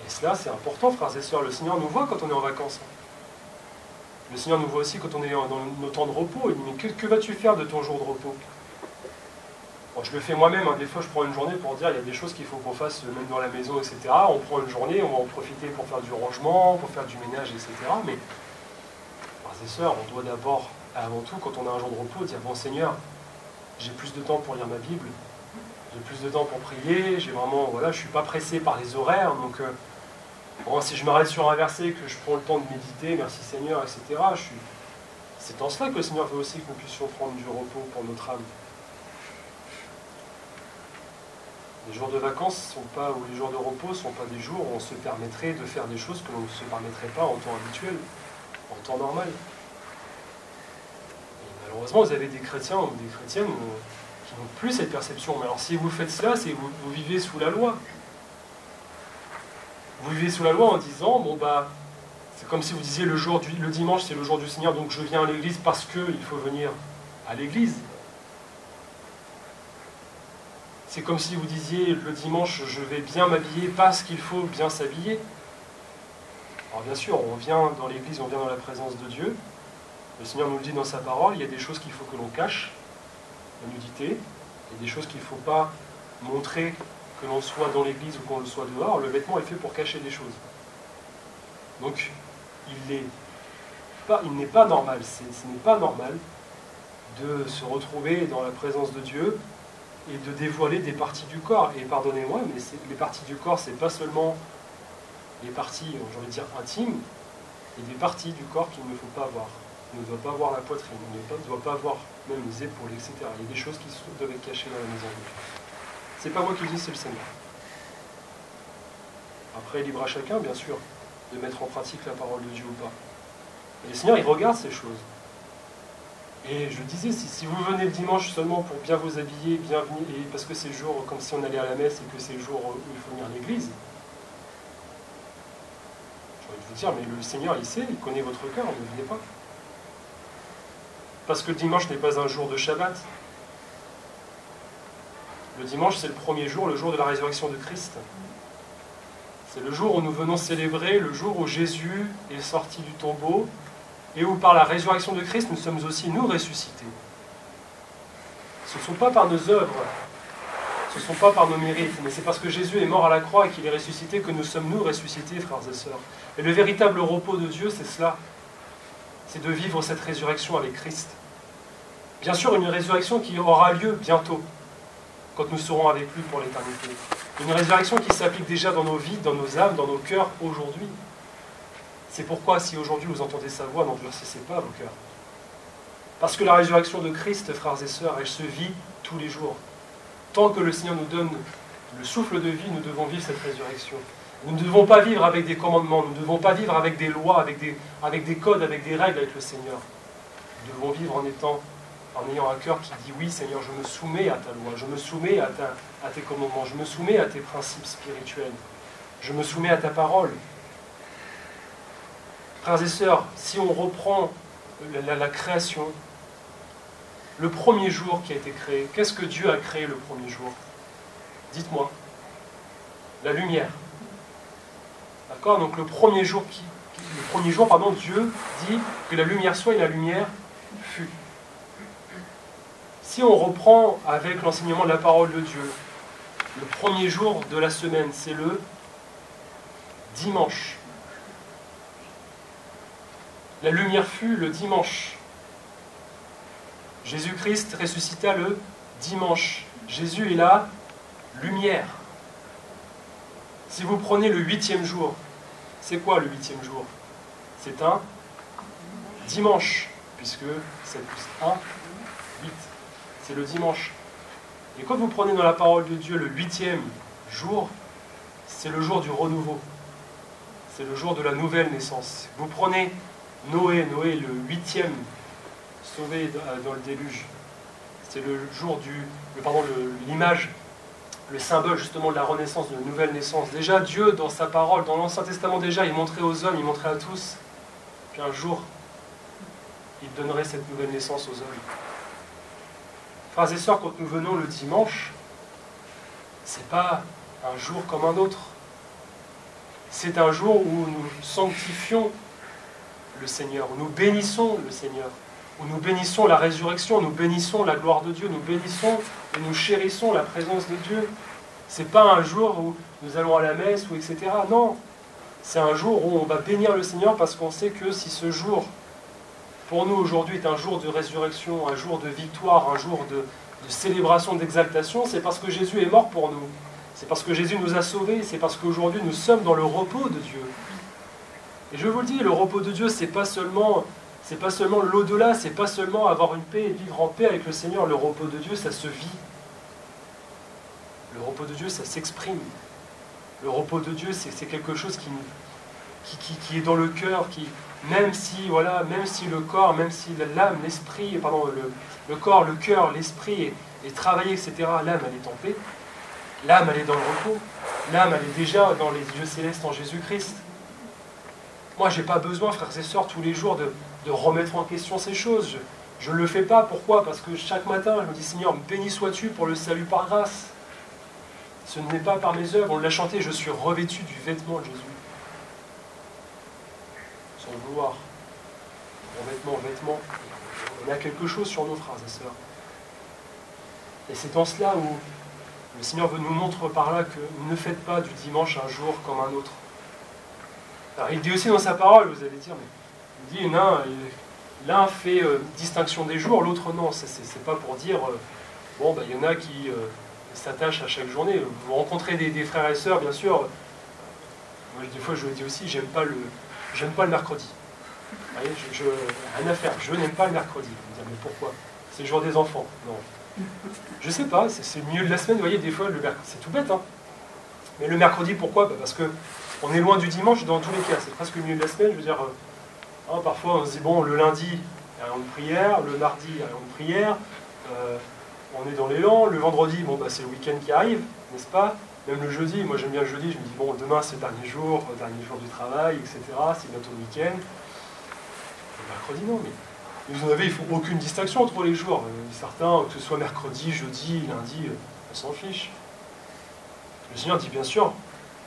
A: Et cela, c'est important, frères et sœurs. Le Seigneur nous voit quand on est en vacances. Le Seigneur nous voit aussi quand on est dans nos temps de repos. Il dit, mais que vas-tu faire de ton jour de repos? Bon, je le fais moi-même, hein. Des fois je prends une journée pour dire il y a des choses qu'il faut qu'on fasse même dans la maison, etc. On prend une journée, on va en profiter pour faire du rangement, pour faire du ménage, etc. Mais, frères et sœurs, on doit d'abord, avant tout, quand on a un jour de repos, dire bon Seigneur, j'ai plus de temps pour lire ma Bible, j'ai plus de temps pour prier, j'ai vraiment, voilà, je ne suis pas pressé par les horaires, donc bon, si je m'arrête sur un verset, que je prends le temps de méditer, merci Seigneur, etc. C'est en cela que le Seigneur veut aussi que nous puissions prendre du repos pour notre âme. Les jours de vacances ou les jours de repos ne sont pas des jours où on se permettrait de faire des choses que l'on ne se permettrait pas en temps habituel, en temps normal. Et malheureusement, vous avez des chrétiens ou des chrétiennes qui n'ont plus cette perception. Mais alors si vous faites cela, c'est que vous vivez sous la loi. Vous vivez sous la loi en disant, bon bah, c'est comme si vous disiez le dimanche c'est le jour du Seigneur, donc je viens à l'église parce qu'il faut venir à l'église. C'est comme si vous disiez le dimanche je vais bien m'habiller parce qu'il faut bien s'habiller. Alors bien sûr, on vient dans l'église, on vient dans la présence de Dieu. Le Seigneur nous le dit dans sa parole, il y a des choses qu'il faut que l'on cache, la nudité, il y a des choses qu'il ne faut pas montrer que l'on soit dans l'église ou qu'on le soit dehors, le vêtement est fait pour cacher des choses. Donc, il n'est pas normal, ce n'est pas normal de se retrouver dans la présence de Dieu et de dévoiler des parties du corps. Et pardonnez-moi, mais les parties du corps, c'est pas seulement les parties, j'ai envie de dire, intimes, et des parties du corps qu'il ne faut pas voir. On ne doit pas voir la poitrine, on ne doit pas voir même les épaules, etc. Il y a des choses qui doivent être cachées dans la maison de Dieu. C'est pas moi qui le dis, c'est le Seigneur. Après, libre à chacun, bien sûr, de mettre en pratique la parole de Dieu ou pas. Mais le Seigneur, il regarde ces choses. Et je disais, si vous venez le dimanche seulement pour bien vous habiller, bien venir, et parce que c'est le jour comme si on allait à la messe et que c'est le jour où il faut venir à l'église, j'ai envie de vous dire, mais le Seigneur, il sait, il connaît votre cœur, ne venez pas. Parce que le dimanche n'est pas un jour de Shabbat. Le dimanche, c'est le premier jour, le jour de la résurrection de Christ. C'est le jour où nous venons célébrer, le jour où Jésus est sorti du tombeau, et où par la résurrection de Christ, nous sommes aussi, nous, ressuscités. Ce ne sont pas par nos œuvres, ce ne sont pas par nos mérites, mais c'est parce que Jésus est mort à la croix et qu'il est ressuscité que nous sommes, nous, ressuscités, frères et sœurs. Et le véritable repos de Dieu, c'est cela. C'est de vivre cette résurrection avec Christ. Bien sûr, une résurrection qui aura lieu bientôt, quand nous serons avec lui pour l'éternité. Une résurrection qui s'applique déjà dans nos vies, dans nos âmes, dans nos cœurs aujourd'hui. C'est pourquoi, si aujourd'hui vous entendez sa voix, n'endurcissez pas vos cœurs. Parce que la résurrection de Christ, frères et sœurs, elle se vit tous les jours. Tant que le Seigneur nous donne le souffle de vie, nous devons vivre cette résurrection. Nous ne devons pas vivre avec des commandements, nous ne devons pas vivre avec des lois, avec des codes, avec des règles avec le Seigneur. Nous devons vivre en ayant un cœur qui dit oui Seigneur, je me soumets à ta loi, je me soumets à tes commandements, je me soumets à tes principes spirituels, je me soumets à ta parole. Frères et sœurs, si on reprend la création, le premier jour qui a été créé, qu'est-ce que Dieu a créé le premier jour? Dites-moi. La lumière. D'accord? Donc le premier jour, Dieu dit que la lumière soit et la lumière fut. Si on reprend avec l'enseignement de la parole de Dieu, le premier jour de la semaine, c'est le dimanche. La lumière fut le dimanche. Jésus-Christ ressuscita le dimanche. Jésus est la lumière. Si vous prenez le 8e jour, c'est quoi le 8e jour? C'est un dimanche, puisque 7 plus 1, 8. C'est le dimanche. Et quand vous prenez dans la parole de Dieu le 8e jour, c'est le jour du renouveau. C'est le jour de la nouvelle naissance. Vous prenez Noé, le 8e sauvé dans le déluge. C'est le jour l'image, le symbole justement de la renaissance, de la nouvelle naissance. Déjà, Dieu, dans sa parole, dans l'Ancien Testament déjà, il montrait aux hommes, il montrait à tous qu'un jour, il donnerait cette nouvelle naissance aux hommes. Frères et sœurs, quand nous venons le dimanche, c'est pas un jour comme un autre. C'est un jour où nous sanctifions le Seigneur, où nous bénissons le Seigneur, où nous bénissons la résurrection, nous bénissons la gloire de Dieu, nous bénissons et nous chérissons la présence de Dieu. C'est pas un jour où nous allons à la messe, ou etc. Non, c'est un jour où on va bénir le Seigneur parce qu'on sait que si ce jour, pour nous aujourd'hui, est un jour de résurrection, un jour de victoire, un jour de célébration, d'exaltation, c'est parce que Jésus est mort pour nous. C'est parce que Jésus nous a sauvés, c'est parce qu'aujourd'hui nous sommes dans le repos de Dieu. Et je vous le dis, le repos de Dieu, c'est pas seulement l'au-delà, c'est pas seulement avoir une paix et vivre en paix avec le Seigneur. Le repos de Dieu, ça se vit. Le repos de Dieu, ça s'exprime. Le repos de Dieu, c'est quelque chose qui est dans le cœur, même si le corps, même si l'âme, l'esprit, le corps, le cœur, l'esprit est travaillé, etc., l'âme, elle est en paix. L'âme, elle est dans le repos. L'âme, elle est déjà dans les lieux célestes en Jésus-Christ. Moi, je n'ai pas besoin, frères et sœurs, tous les jours de remettre en question ces choses. Je ne le fais pas. Pourquoi? Parce que chaque matin, je me dis, Seigneur, béni sois-tu pour le salut par grâce. Ce n'est pas par mes œuvres. On l'a chanté, je suis revêtu du vêtement de Jésus. Sans le vouloir. Vêtement. On a quelque chose sur nos, frères et sœurs. Et c'est en cela où Le Seigneur veut nous montrer par là que ne faites pas du dimanche un jour comme un autre. Alors, il dit aussi dans sa parole, vous allez dire, mais il dit, l'un fait distinction des jours, l'autre non. C'est pas pour dire, bon, il y en a qui s'attachent à chaque journée. Vous rencontrez des frères et sœurs, bien sûr. Moi, des fois, je le dis aussi, j'aime pas le mercredi. Vous voyez, rien à faire, je n'aime pas le mercredi. Vous me dites, mais pourquoi? C'est le jour des enfants. Non. Je sais pas, c'est le milieu de la semaine, vous voyez, des fois, c'est tout bête, hein. Mais le mercredi, pourquoi? Parce que on est loin du dimanche dans tous les cas, c'est presque le milieu de la semaine, je veux dire, parfois on se dit, bon, le lundi, il y a rien de prière, le mardi, il y a rien de prière, on est dans l'élan, le vendredi, bon, c'est le week-end qui arrive, n'est-ce pas? Même le jeudi, moi j'aime bien le jeudi, je me dis, bon, demain c'est le dernier jour du travail, etc., c'est bientôt le week-end. Le mercredi, non, mais vous en avez, ils ne font aucune distinction entre les jours. Certains, que ce soit mercredi, jeudi, lundi, on s'en fiche. Le Seigneur dit bien sûr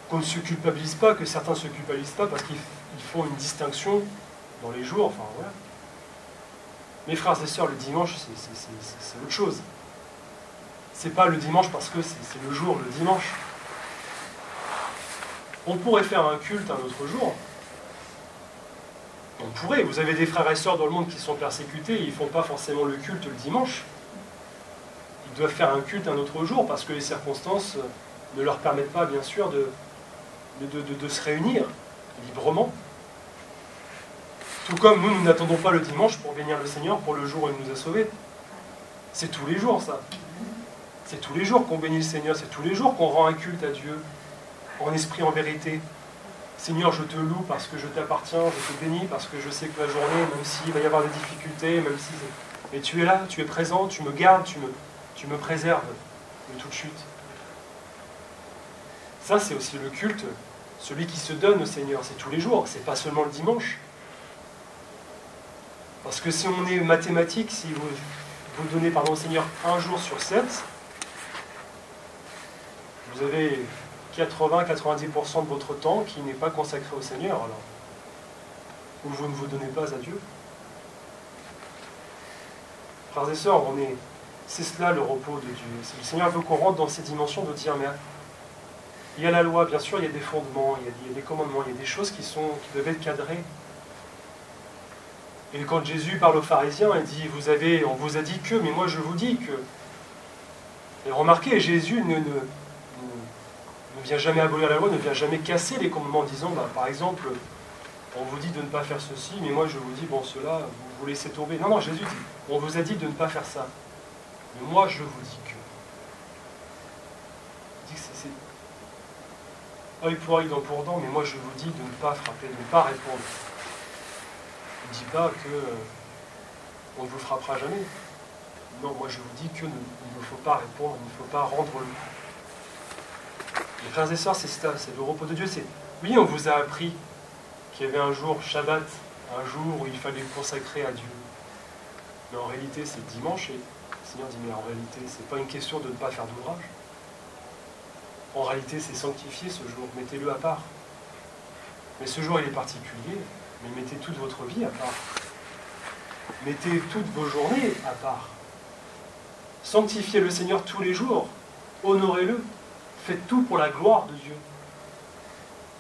A: qu'on ne se culpabilise pas, que certains ne se culpabilisent pas parce qu'ils font une distinction dans les jours. Enfin, voilà. Mes frères et sœurs, le dimanche, c'est autre chose. C'est pas le dimanche parce que c'est le jour, le dimanche. On pourrait faire un culte un autre jour. On pourrait. Vous avez des frères et sœurs dans le monde qui sont persécutés, ils ne font pas forcément le culte le dimanche. Ils doivent faire un culte un autre jour parce que les circonstances ne leur permettent pas, bien sûr, de se réunir librement. Tout comme nous n'attendons pas le dimanche pour bénir le Seigneur pour le jour où il nous a sauvés. C'est tous les jours, ça. C'est tous les jours qu'on bénit le Seigneur, c'est tous les jours qu'on rend un culte à Dieu, en esprit, en vérité. Seigneur, je te loue parce que je t'appartiens, je te bénis parce que je sais que la journée, même s'il va y avoir des difficultés, même si... Mais tu es là, tu es présent, tu me gardes, tu me préserves de toute chute. Ça, c'est aussi le culte, celui qui se donne au Seigneur, c'est tous les jours, c'est pas seulement le dimanche. Parce que si on est mathématique, si vous donnez au Seigneur un jour sur 7, vous avez 80-90% de votre temps qui n'est pas consacré au Seigneur, alors. Ou vous ne vous donnez pas à Dieu. Frères et sœurs, c'est cela le repos de Dieu. Le Seigneur veut qu'on rentre dans ces dimensions de dire, mais il y a la loi, bien sûr, il y a des fondements, il y a des commandements, il y a des choses qui doivent être cadrées. Et quand Jésus parle aux pharisiens, il dit, on vous a dit que, mais moi je vous dis que. Et remarquez, Jésus ne vient jamais abolir la loi, ne vient jamais casser les commandements en disant, par exemple, on vous dit de ne pas faire ceci, mais moi je vous dis, bon, cela, vous laissez tomber. Non, Jésus dit, on vous a dit de ne pas faire ça. Mais moi je vous dis que. Il dit que c'est œil pour œil, dent pour dent, mais moi je vous dis de ne pas frapper, de ne pas répondre. Il ne dit pas que on ne vous frappera jamais. Non, moi je vous dis qu'il ne faut pas répondre, il ne faut pas rendre le. Les frères et sœurs, c'est ça, c'est le repos de Dieu. Oui, on vous a appris qu'il y avait un jour, Shabbat, un jour où il fallait le consacrer à Dieu. Mais en réalité, c'est dimanche, et le Seigneur dit, mais en réalité, c'est pas une question de ne pas faire d'ouvrage. En réalité, c'est sanctifier ce jour, mettez-le à part. Mais ce jour, il est particulier, mais mettez toute votre vie à part. Mettez toutes vos journées à part. Sanctifiez le Seigneur tous les jours, honorez-le, faites tout pour la gloire de Dieu.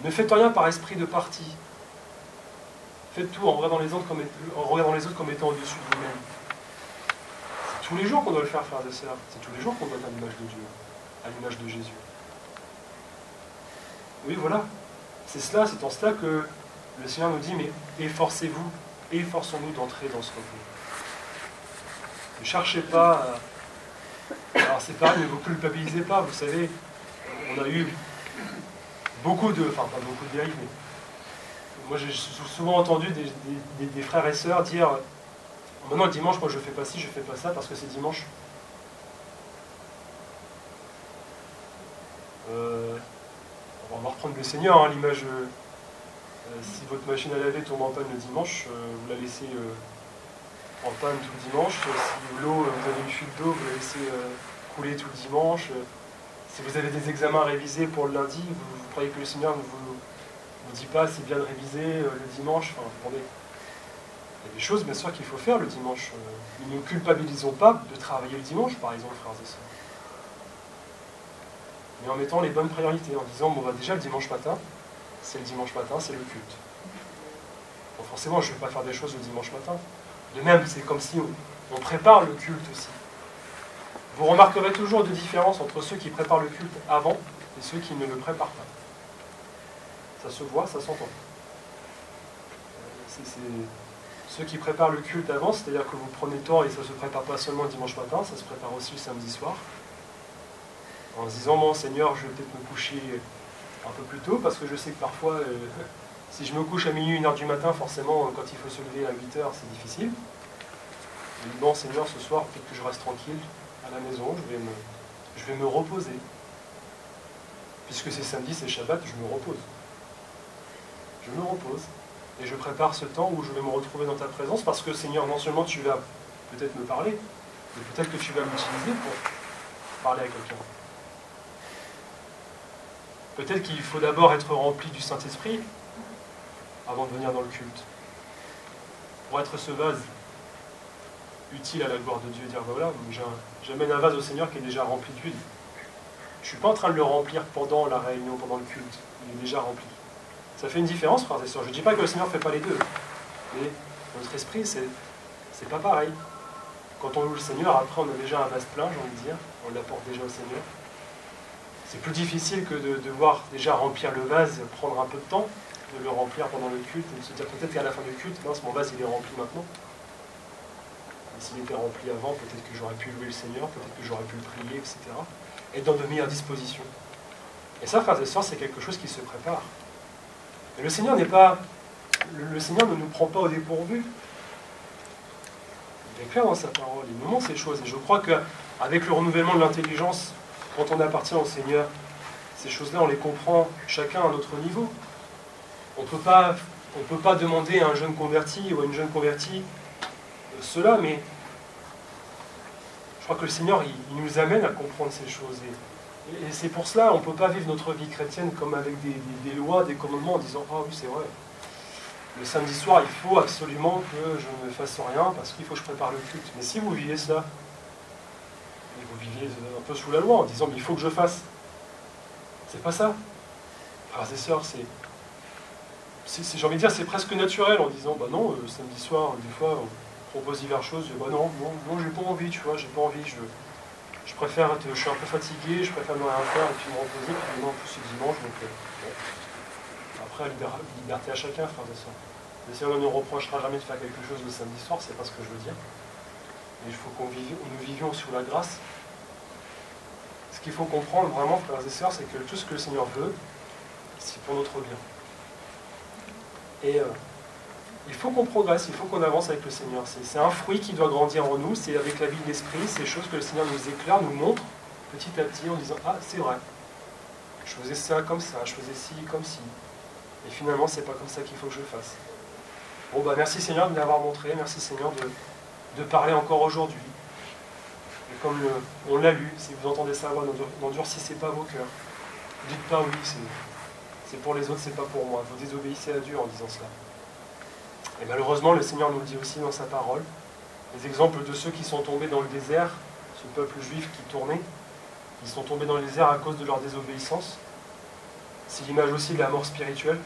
A: Ne faites rien par esprit de parti. Faites tout en regardant les autres comme étant au-dessus de vous-même. C'est tous les jours qu'on doit le faire, frères et sœurs. C'est tous les jours qu'on doit être à l'image de Dieu, à l'image de Jésus. Oui, voilà. C'est en cela que le Seigneur nous dit, mais efforcez-vous, efforçons-nous d'entrer dans ce repos. Ne cherchez pas Alors c'est pareil, ne vous culpabilisez pas, vous savez, on a eu beaucoup de... Enfin, pas beaucoup de dérives, mais... Moi j'ai souvent entendu des frères et sœurs dire « Maintenant le dimanche, moi je fais pas ci, je fais pas ça, parce que c'est dimanche. » On va reprendre le Seigneur, hein, l'image... si votre machine à laver tombe en panne le dimanche, vous la laissez en panne tout le dimanche. Si l'eau, vous avez une fuite d'eau, vous la laissez couler tout le dimanche. Si vous avez des examens à réviser pour le lundi, vous croyez que le Seigneur ne vous dit pas c'est bien de réviser le dimanche. Enfin, attendez. Il y a des choses, bien sûr, qu'il faut faire le dimanche. Ne nous culpabilisons pas de travailler le dimanche, par exemple, frères et sœurs. mais en mettant les bonnes priorités, en disant, bon, bah, déjà le dimanche matin, c'est le dimanche matin, c'est le culte. Bon, forcément, je ne vais pas faire des choses le dimanche matin. De même, c'est comme si on prépare le culte aussi. Vous remarquerez toujours des différences entre ceux qui préparent le culte avant et ceux qui ne le préparent pas. Ça se voit, ça s'entend. Ceux qui préparent le culte avant, c'est-à-dire que vous prenez le temps et ça ne se prépare pas seulement le dimanche matin, ça se prépare aussi le samedi soir. En se disant, bon Seigneur, je vais peut-être me coucher un peu plus tôt, parce que je sais que parfois, si je me couche à minuit, 1h du matin, forcément, quand il faut se lever à 8h, c'est difficile. Je dis, bon Seigneur, ce soir, peut-être que je reste tranquille à la maison, je vais me reposer. Puisque c'est samedi, c'est Shabbat, je me repose. Je me repose. Et je prépare ce temps où je vais me retrouver dans ta présence, parce que Seigneur, non seulement tu vas peut-être me parler, mais peut-être que tu vas m'utiliser pour parler à quelqu'un. Peut-être qu'il faut d'abord être rempli du Saint-Esprit avant de venir dans le culte. Pour être ce vase utile à la gloire de Dieu, dire voilà, j'amène un vase au Seigneur qui est déjà rempli d'huile. Je ne suis pas en train de le remplir pendant la réunion, pendant le culte. Il est déjà rempli. Ça fait une différence, frères et sœurs. Je ne dis pas que le Seigneur ne fait pas les deux. Mais notre esprit, c'est pas pareil. Quand on loue le Seigneur, après on a déjà un vase plein, j'ai envie de dire. On l'apporte déjà au Seigneur. C'est plus difficile que de devoir déjà remplir le vase, prendre un peu de temps, de le remplir pendant le culte, et de se dire peut-être qu'à la fin du culte, mince, mon vase il est rempli maintenant. Et s'il était rempli avant, peut-être que j'aurais pu louer le Seigneur, peut-être que j'aurais pu le prier, etc. Être dans de meilleures dispositions. Et ça, frères et sœurs, c'est quelque chose qui se prépare. Et le Seigneur n'est pas... Le Seigneur ne nous prend pas au dépourvu. Il est clair dans sa parole, il nous montre ces choses. Et je crois qu'avec le renouvellement de l'intelligence, quand on appartient au Seigneur, ces choses-là, on les comprend chacun à notre niveau. On ne peut pas demander à un jeune converti ou à une jeune convertie cela, mais je crois que le Seigneur, il nous amène à comprendre ces choses. Et c'est pour cela, on ne peut pas vivre notre vie chrétienne comme avec des lois, des commandements, en disant « Ah oui, c'est vrai, le samedi soir, il faut absolument que je ne fasse rien parce qu'il faut que je prépare le culte. » Mais si vous vivez cela, et vous viviez un peu sous la loi en disant « Mais il faut que je fasse. » C'est pas ça. Frères et sœurs, j'ai envie de dire, c'est presque naturel en disant « Bah non, samedi soir, des fois, on propose diverses choses. Bah non, j'ai pas envie, tu vois, j'ai pas envie, je préfère je suis un peu fatigué, je préfère ne rien faire et puis me reposer, puis maintenant en plus c'est dimanche, donc bon. Après, liberté à chacun, frères et sœurs. Le Seigneur ne nous reprochera jamais de faire quelque chose le samedi soir, c'est pas ce que je veux dire. Mais il faut nous vivions sous la grâce. Ce qu'il faut comprendre vraiment, frères et sœurs, c'est que tout ce que le Seigneur veut, c'est pour notre bien. Et il faut qu'on progresse, il faut qu'on avance avec le Seigneur. C'est un fruit qui doit grandir en nous, c'est avec la vie de l'esprit, ces choses que le Seigneur nous éclaire, nous montre petit à petit en disant « Ah, c'est vrai, je faisais ça comme ça, je faisais ci comme ci. Et finalement, c'est pas comme ça qu'il faut que je fasse. » Bon, bah merci Seigneur de l'avoir montré, merci Seigneur de parler encore aujourd'hui. Et comme on l'a lu, si vous entendez sa voix, n'endurcissez pas vos cœurs. Dites pas oui, c'est pour les autres, c'est pas pour moi. Vous désobéissez à Dieu en disant cela. Et malheureusement, le Seigneur nous le dit aussi dans sa parole. Les exemples de ceux qui sont tombés dans le désert, ce peuple juif qui tournait, ils sont tombés dans le désert à cause de leur désobéissance. C'est l'image aussi de la mort spirituelle,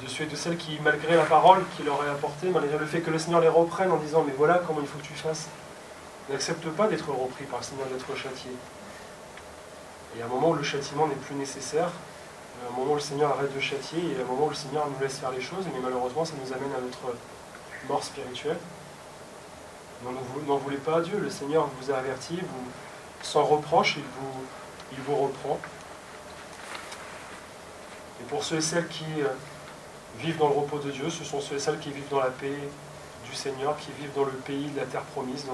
A: de ceux et de celles qui, malgré la parole qu'il leur est apportée, malgré le fait que le Seigneur les reprenne en disant « Mais voilà comment il faut que tu fasses », n'acceptent pas d'être repris par le Seigneur, d'être châtiés. Et à un moment où le châtiment n'est plus nécessaire, à un moment où le Seigneur arrête de châtier, et à un moment où le Seigneur nous laisse faire les choses, mais malheureusement ça nous amène à notre mort spirituelle. N'en voulez pas à Dieu, le Seigneur vous a averti, sans reproche, il vous reprend. Et pour ceux et celles qui vivent dans le repos de Dieu, ce sont ceux et celles qui vivent dans la paix du Seigneur, qui vivent dans le pays de la terre promise,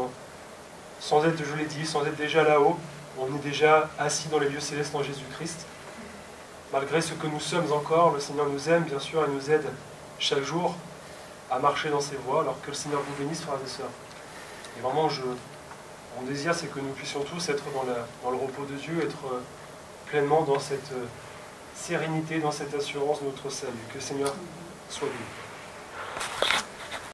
A: sans être, je l'ai dit, sans être déjà là-haut, on est déjà assis dans les lieux célestes en Jésus-Christ. Malgré ce que nous sommes encore, le Seigneur nous aime, bien sûr, et nous aide chaque jour à marcher dans ses voies, alors que le Seigneur vous bénisse, frères et sœurs. Et vraiment, mon désir, c'est que nous puissions tous être dans le repos de Dieu, être pleinement dans cette sérénité, dans cette assurance de notre salut. Que le Seigneur soit béni.